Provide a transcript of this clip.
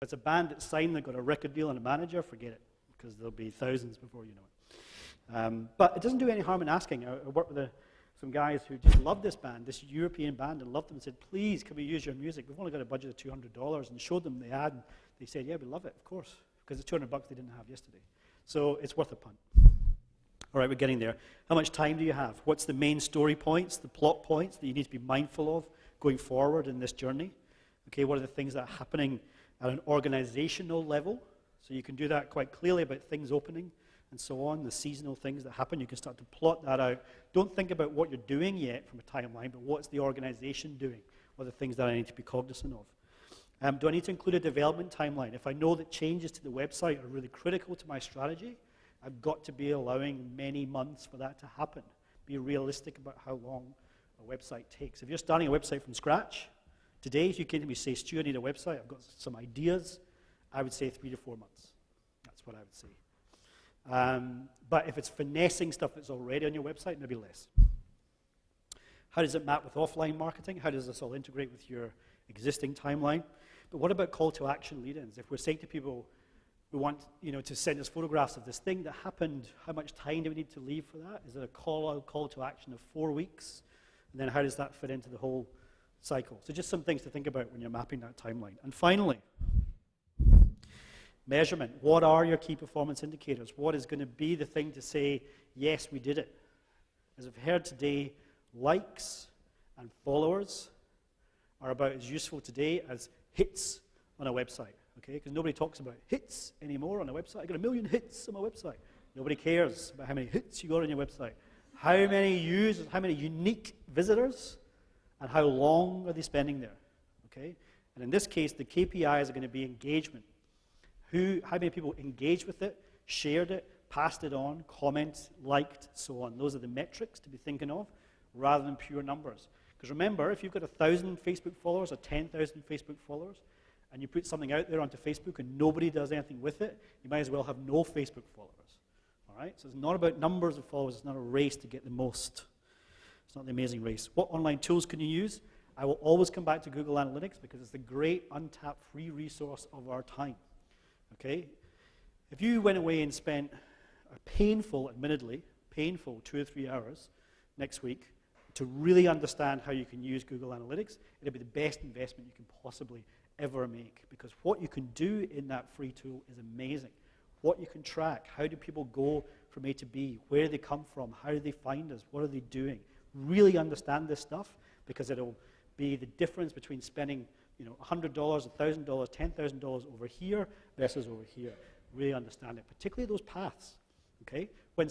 it's a band that's signed, they've got a record deal and a manager, forget it, because there'll be thousands before you know it. But it doesn't do any harm in asking. I worked with some guys who just loved this band, this European band, and loved them and said, please, can we use your music? We've only got a budget of $200, and showed them the ad, and they said, yeah, we love it, of course, because it's $200 they didn't have yesterday. So it's worth a punt. All right, we're getting there. How much time do you have? What's the main story points, the plot points that you need to be mindful of going forward in this journey? Okay, what are the things that are happening at an organizational level? So you can do that quite clearly about things opening and so on, the seasonal things that happen. You can start to plot that out. Don't think about what you're doing yet from a timeline, but what's the organization doing? What are the things that I need to be cognizant of? Do I need to include a development timeline? If I know that changes to the website are really critical to my strategy, I've got to be allowing many months for that to happen. Be realistic about how long a website takes. If you're starting a website from scratch, today, if you came to me and say, Stu, I need a website, I've got some ideas, I would say 3 to 4 months. That's what I would say. But if it's finessing stuff that's already on your website, maybe less. How does it map with offline marketing? How does this all integrate with your existing timeline? But what about call to action lead-ins? If we're saying to people, we want to send us photographs of this thing that happened, how much time do we need to leave for that? Is it a call to action of 4 weeks? And then how does that fit into the whole cycle? So just some things to think about when you're mapping that timeline. And finally, measurement. What are your key performance indicators? What is going to be the thing to say, yes, we did it? As I've heard today, likes and followers are about as useful today as hits on a website, okay? Because nobody talks about hits anymore on a website. I got 1 million hits on my website. Nobody cares about how many hits you got on your website. How many users, how many unique visitors, and how long are they spending there, okay? And in this case, the KPIs are going to be engagement. How many people engaged with it, shared it, passed it on, commented, liked, so on. Those are the metrics to be thinking of, rather than pure numbers. Because remember, if you've got 1,000 Facebook followers or 10,000 Facebook followers, and you put something out there onto Facebook and nobody does anything with it, you might as well have no Facebook followers. All right? So it's not about numbers of followers. It's not a race to get the most. It's not the amazing race. What online tools can you use? I will always come back to Google Analytics because it's the great untapped free resource of our time. Okay? If you went away and spent a painful, admittedly, painful 2 or 3 hours next week to really understand how you can use Google Analytics, it'll be the best investment you can possibly ever make, because what you can do in that free tool is amazing. What you can track, how do people go from A to B, where do they come from, how do they find us, what are they doing? Really understand this stuff, because it'll be the difference between spending $100, $1,000, $10,000 over here versus over here. Really understand it, particularly those paths. Okay? When